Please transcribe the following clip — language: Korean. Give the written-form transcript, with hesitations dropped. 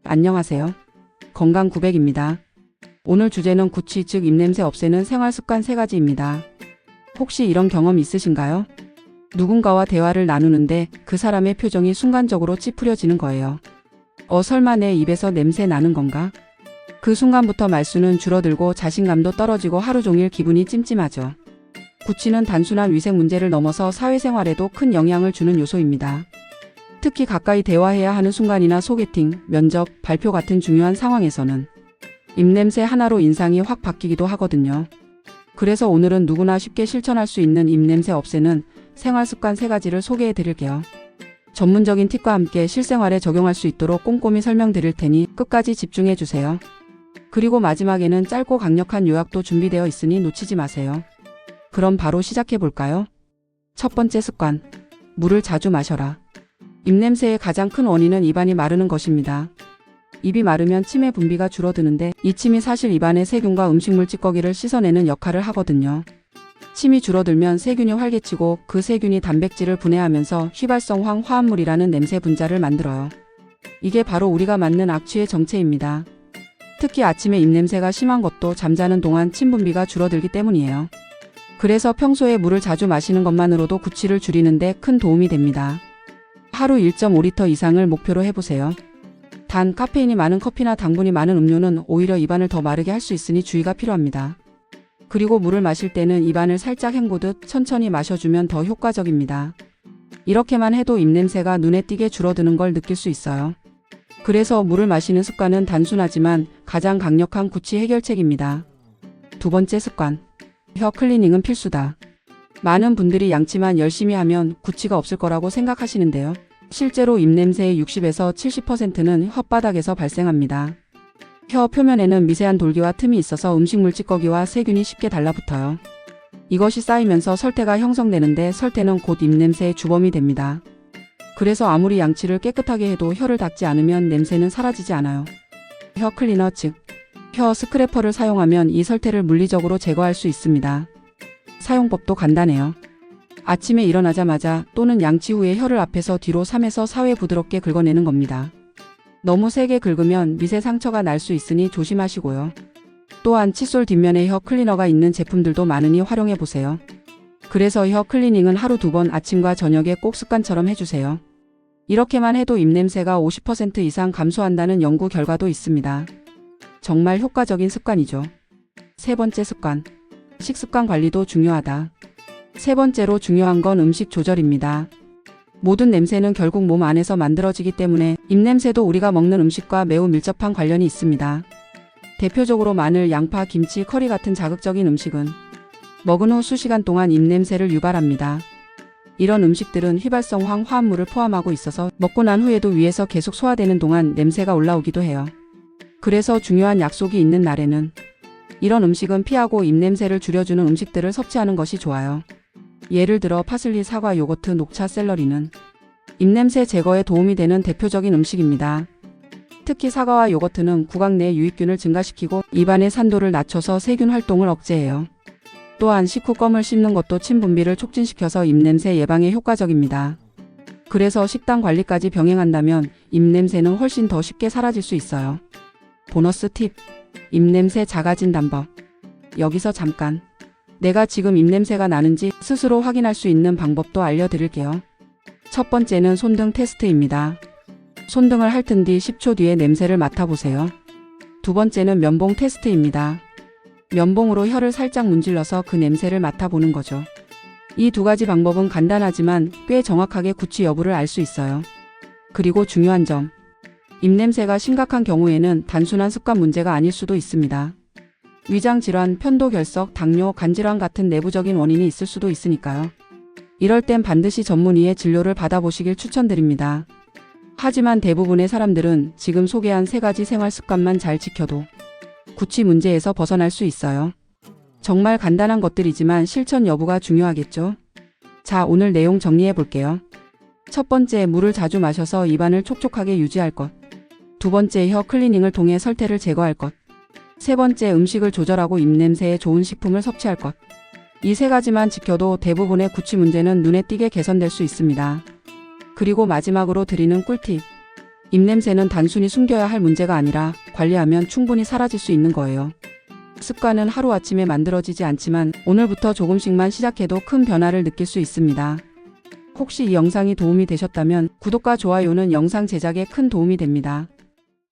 안녕하세요. 건강900입니다. 오늘 주제는 구취 즉 입냄새 없애는 생활습관 3가지입니다. 혹시 이런 경험 있으신가요? 누군가와 대화를 나누는데 그 사람의 표정이 순간적으로 찌푸려지는 거예요. 설마 내 입에서 냄새 나는 건가? 그 순간부터 말수는 줄어들고 자신감도 떨어지고 하루 종일 기분이 찜찜하죠. 구취는 단순한 위생 문제를 넘어서 사회생활에도 큰 영향을 주는 요소입니다. 특히 가까이 대화해야 하는 순간이나 소개팅, 면접, 발표 같은 중요한 상황에서는 입냄새 하나로 인상이 확 바뀌기도 하거든요. 그래서 오늘은 누구나 쉽게 실천할 수 있는 입냄새 없애는 생활습관 3가지를 소개해 드릴게요. 전문적인 팁과 함께 실생활에 적용할 수 있도록 꼼꼼히 설명드릴 테니 끝까지 집중해 주세요. 그리고 마지막에는 짧고 강력한 요약도 준비되어 있으니 놓치지 마세요. 그럼 바로 시작해 볼까요? 첫 번째 습관, 물을 자주 마셔라. 입냄새의 가장 큰 원인은 입안이 마르는 것입니다. 입이 마르면 침의 분비가 줄어드는데 이 침이 사실 입안의 세균과 음식물 찌꺼기를 씻어내는 역할을 하거든요. 침이 줄어들면 세균이 활개치고 그 세균이 단백질을 분해하면서 휘발성 화합물이라는 냄새 분자를 만들어요. 이게 바로 우리가 맡는 악취의 정체입니다. 특히 아침에 입냄새가 심한 것도 잠자는 동안 침 분비가 줄어들기 때문이에요. 그래서 평소에 물을 자주 마시는 것만으로도 구취를 줄이는 데 큰 도움이 됩니다. 하루 1.5리터 이상을 목표로 해보세요. 단, 카페인이 많은 커피나 당분이 많은 음료는 오히려 입안을 더 마르게 할 수 있으니 주의가 필요합니다. 그리고 물을 마실 때는 입안을 살짝 헹구듯 천천히 마셔주면 더 효과적입니다. 이렇게만 해도 입냄새가 눈에 띄게 줄어드는 걸 느낄 수 있어요. 그래서 물을 마시는 습관은 단순하지만 가장 강력한 구취 해결책입니다. 두 번째 습관, 혀 클리닝은 필수다. 많은 분들이 양치만 열심히 하면 구취가 없을 거라고 생각하시는데요. 실제로 입냄새의 60에서 70%는 혓바닥에서 발생합니다. 혀 표면에는 미세한 돌기와 틈이 있어서 음식물 찌꺼기와 세균이 쉽게 달라붙어요. 이것이 쌓이면서 설태가 형성되는데 설태는 곧 입냄새의 주범이 됩니다. 그래서 아무리 양치를 깨끗하게 해도 혀를 닦지 않으면 냄새는 사라지지 않아요. 혀 클리너 즉 혀 스크래퍼를 사용하면 이 설태를 물리적으로 제거할 수 있습니다. 사용법도 간단해요. 아침에 일어나자마자 또는 양치 후에 혀를 앞에서 뒤로 3에서 4회 부드럽게 긁어내는 겁니다. 너무 세게 긁으면 미세 상처가 날 수 있으니 조심하시고요. 또한 칫솔 뒷면에 혀 클리너가 있는 제품들도 많으니 활용해보세요. 그래서 혀 클리닝은 하루 2번 아침과 저녁에 꼭 습관처럼 해주세요. 이렇게만 해도 입냄새가 50% 이상 감소한다는 연구 결과도 있습니다. 정말 효과적인 습관이죠. 세 번째 습관, 식습관 관리도 중요하다. 세 번째로 중요한 건 음식 조절입니다. 모든 냄새는 결국 몸 안에서 만들어지기 때문에 입냄새도 우리가 먹는 음식과 매우 밀접한 관련이 있습니다. 대표적으로 마늘, 양파, 김치, 커리 같은 자극적인 음식은 먹은 후 수시간 동안 입냄새를 유발합니다. 이런 음식들은 휘발성 화합물을 포함하고 있어서 먹고 난 후에도 위에서 계속 소화되는 동안 냄새가 올라오기도 해요. 그래서 중요한 약속이 있는 날에는 이런 음식은 피하고 입냄새를 줄여주는 음식들을 섭취하는 것이 좋아요. 예를 들어 파슬리, 사과, 요거트, 녹차, 샐러리는 입냄새 제거에 도움이 되는 대표적인 음식입니다. 특히 사과와 요거트는 구강 내 유익균을 증가시키고 입안의 산도를 낮춰서 세균 활동을 억제해요. 또한 식후 껌을 씹는 것도 침 분비를 촉진시켜서 입냄새 예방에 효과적입니다. 그래서 식단 관리까지 병행한다면 입냄새는 훨씬 더 쉽게 사라질 수 있어요. 보너스 팁, 입냄새 작아진 방법. 여기서 잠깐 내가 지금 입냄새가 나는지 스스로 확인할 수 있는 방법도 알려드릴게요. 첫 번째는 손등 테스트입니다. 손등을 핥은 뒤 10초 뒤에 냄새를 맡아보세요. 두 번째는 면봉 테스트입니다. 면봉으로 혀를 살짝 문질러서 그 냄새를 맡아보는 거죠. 이 2가지 방법은 간단하지만 꽤 정확하게 구취 여부를 알 수 있어요. 그리고 중요한 점, 입냄새가 심각한 경우에는 단순한 습관 문제가 아닐 수도 있습니다. 위장질환, 편도결석, 당뇨, 간질환 같은 내부적인 원인이 있을 수도 있으니까요. 이럴 땐 반드시 전문의의 진료를 받아보시길 추천드립니다. 하지만 대부분의 사람들은 지금 소개한 3가지 생활 습관만 잘 지켜도 구취 문제에서 벗어날 수 있어요. 정말 간단한 것들이지만 실천 여부가 중요하겠죠? 자, 오늘 내용 정리해 볼게요. 첫 번째, 물을 자주 마셔서 입안을 촉촉하게 유지할 것. 두 번째, 혀 클리닝을 통해 설태를 제거할 것. 세 번째, 음식을 조절하고 입냄새에 좋은 식품을 섭취할 것. 이 3가지만 지켜도 대부분의 구취 문제는 눈에 띄게 개선될 수 있습니다. 그리고 마지막으로 드리는 꿀팁. 입냄새는 단순히 숨겨야 할 문제가 아니라 관리하면 충분히 사라질 수 있는 거예요. 습관은 하루아침에 만들어지지 않지만 오늘부터 조금씩만 시작해도 큰 변화를 느낄 수 있습니다. 혹시 이 영상이 도움이 되셨다면 구독과 좋아요는 영상 제작에 큰 도움이 됩니다.